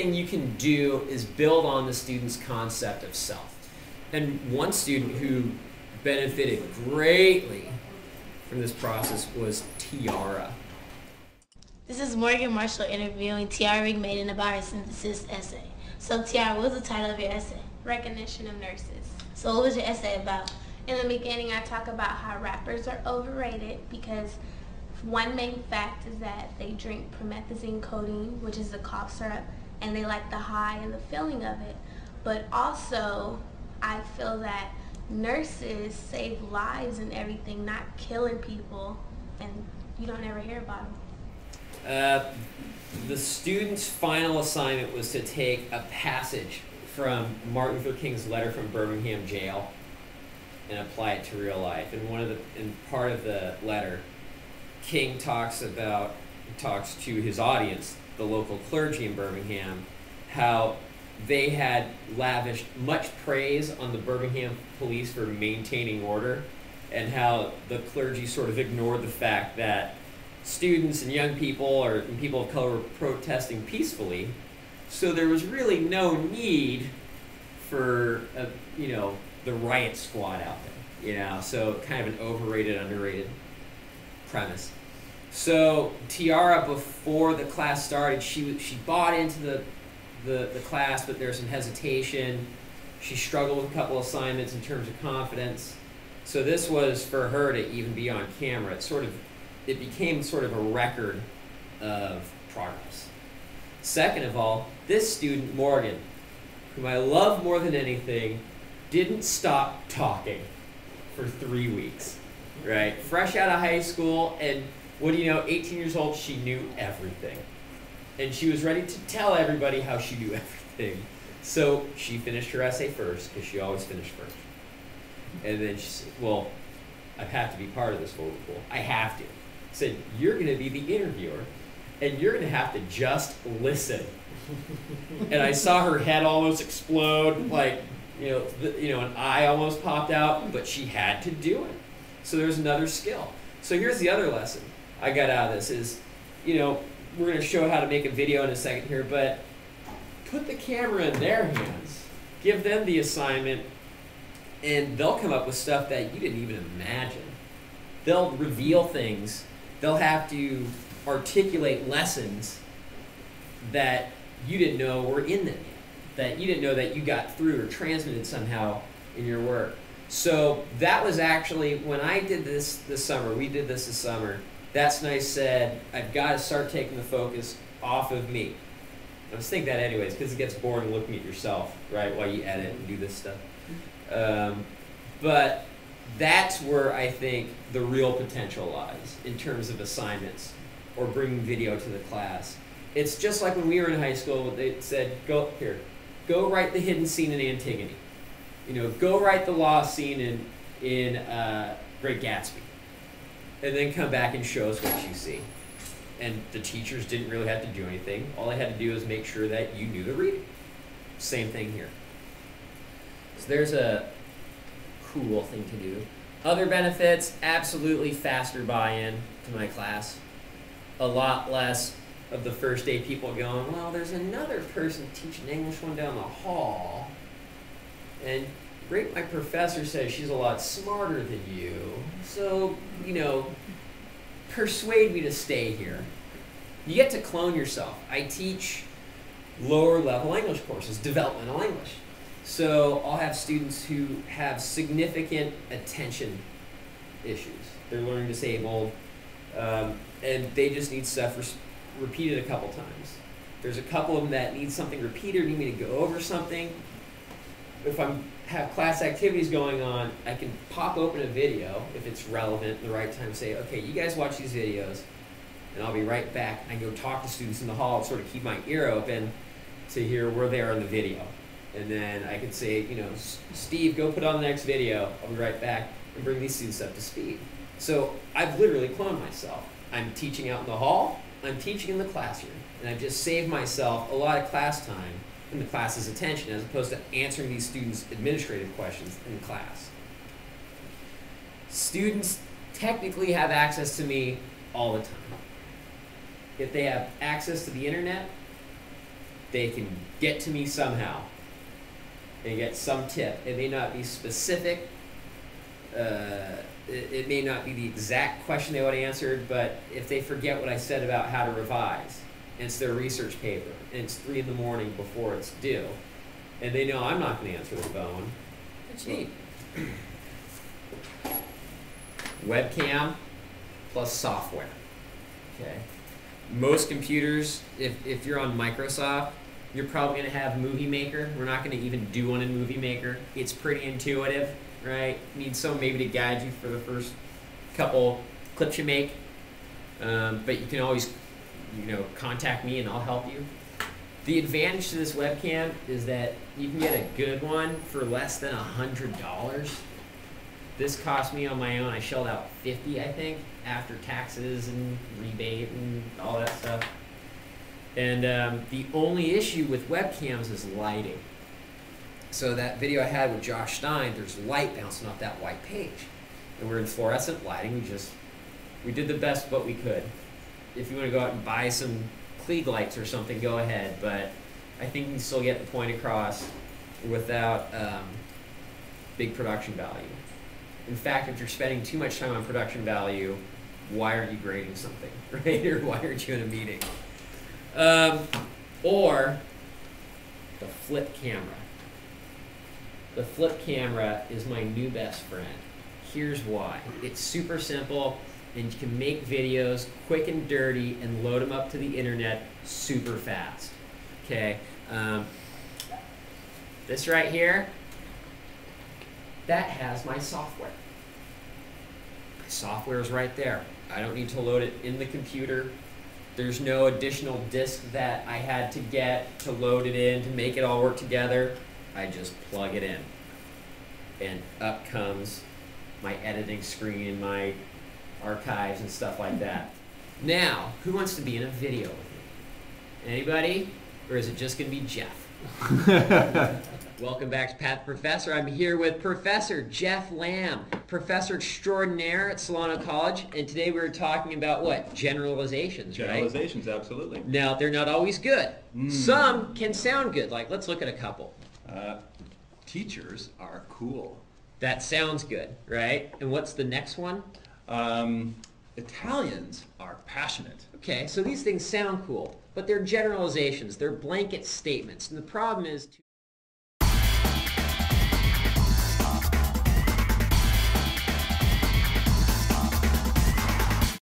thing you can do is build on the student's concept of self. And one student who benefited greatly from this process was Tiara. This is Morgan Marshall interviewing Tiara Rigmaiden about her synthesis essay. So Tiara, what was the title of your essay? Recognition of nurses. So what was your essay about? In the beginning, I talk about how rappers are overrated because one main fact is that they drink promethazine codeine, which is a cough syrup, and they like the high and the feeling of it. But also, I feel that nurses save lives and everything, not killing people, and you don't ever hear about them. The student's final assignment was to take a passage from Martin Luther King's letter from Birmingham jail and apply it to real life. And part of the letter, King talks to his audience, the local clergy in Birmingham, how they had lavished much praise on the Birmingham police for maintaining order, and how the clergy sort of ignored the fact that students and young people and people of color were protesting peacefully. So there was really no need for the riot squad out there, so kind of an overrated, underrated premise. So Tiara, before the class started, she bought into the class, but there was some hesitation. She struggled with a couple assignments in terms of confidence. So this was for her to even be on camera. It became sort of a record of progress. Second of all, this student, Morgan, whom I love more than anything, didn't stop talking for 3 weeks, right? Fresh out of high school, and what do you know, 18 years old, she knew everything. And she was ready to tell everybody how she knew everything. So she finished her essay first, because she always finished first. And then she said, well, I have to be part of this Vogelpohl. I have to. Said, you're going to be the interviewer, and you're going to have to just listen. And I saw her head almost explode, like, an eye almost popped out, but she had to do it. So there's another skill. So here's the other lesson I got out of this is, we're going to show how to make a video in a second here, but put the camera in their hands, give them the assignment, and they'll come up with stuff that you didn't even imagine. They'll reveal things. They'll have to articulate lessons that you didn't know were in them yet, that you didn't know that you got through or transmitted somehow in your work. So that was actually, when I did this summer, we did this summer, That's Nice said, I've got to start taking the focus off of me. I was thinking that anyways, because it gets boring looking at yourself, right, while you edit and do this stuff. But that's where I think the real potential lies in terms of assignments or bringing video to the class. It's just like when we were in high school, they said, go write the hidden scene in Antigone. Go write the lost scene in Great Gatsby. And then come back and show us what you see. And the teachers didn't really have to do anything. All they had to do was make sure that you knew the reading. Same thing here. So there's a cool thing to do. Other benefits, absolutely faster buy-in to my class. A lot less of the first day people going, well, there's another person teaching English one down the hall. And great, my professor says she's a lot smarter than you. So, persuade me to stay here. You get to clone yourself. I teach lower level English courses, developmental English. So I'll have students who have significant attention issues. They're learning disabled, and they just need stuff repeated a couple times. There's a couple of them that need something repeated, need me to go over something. If I have class activities going on, I can pop open a video if it's relevant at the right time, say, okay, you guys watch these videos, and I'll be right back. I can go talk to students in the hall, sort of keep my ear open to hear where they are in the video. And then I could say, Steve, go put on the next video. I'll be right back and bring these students up to speed. So I've literally cloned myself. I'm teaching out in the hall, I'm teaching in the classroom, and I've just saved myself a lot of class time in the class's attention as opposed to answering these students' administrative questions in class. Students technically have access to me all the time. If they have access to the internet, they can get to me somehow and get some tip. It may not be specific. It may not be the exact question they would have answered, but if they forget what I said about how to revise, and it's their research paper, and it's 3 in the morning before it's due, and they know I'm not going to answer the phone, it's neat. Webcam plus software. Okay. Most computers, if you're on Microsoft, you're probably going to have Movie Maker. We're not going to even do one in Movie Maker. It's pretty intuitive, right? Need someone maybe to guide you for the first couple clips you make. But you can always, contact me and I'll help you. The advantage to this webcam is that you can get a good one for less than $100. This cost me on my own, I shelled out $50, I think, after taxes and rebate and all that stuff. And the only issue with webcams is lighting. So that video I had with Josh Stein, there's light bouncing off that white page. And we're in fluorescent lighting, we did the best what we could. If you want to go out and buy some Klieg lights or something, go ahead, but I think you can still get the point across without big production value. In fact, if you're spending too much time on production value, why aren't you grading something, right? Or why aren't you in a meeting? Or the flip camera. The flip camera is my new best friend. Here's why. It's super simple, and you can make videos quick and dirty and load them up to the internet super fast. Okay. This right here, that has my software. My software is right there. I don't need to load it in the computer. There's no additional disk that I had to get to load it in to make it all work together. I just plug it in. And up comes my editing screen, my archives and stuff like that. Now, who wants to be in a video with me? Anybody? Or is it just going to be Jeff? Welcome back to Pat the Professor. I'm here with Professor Jeff Lamb, Professor Extraordinaire at Solano College, and today we're talking about what? Generalizations, right? Generalizations, absolutely. Now, they're not always good. Some can sound good. Like, let's look at a couple. Teachers are cool. That sounds good, right? And what's the next one? Italians are passionate. Okay, so these things sound cool, but they're generalizations. They're blanket statements. And the problem is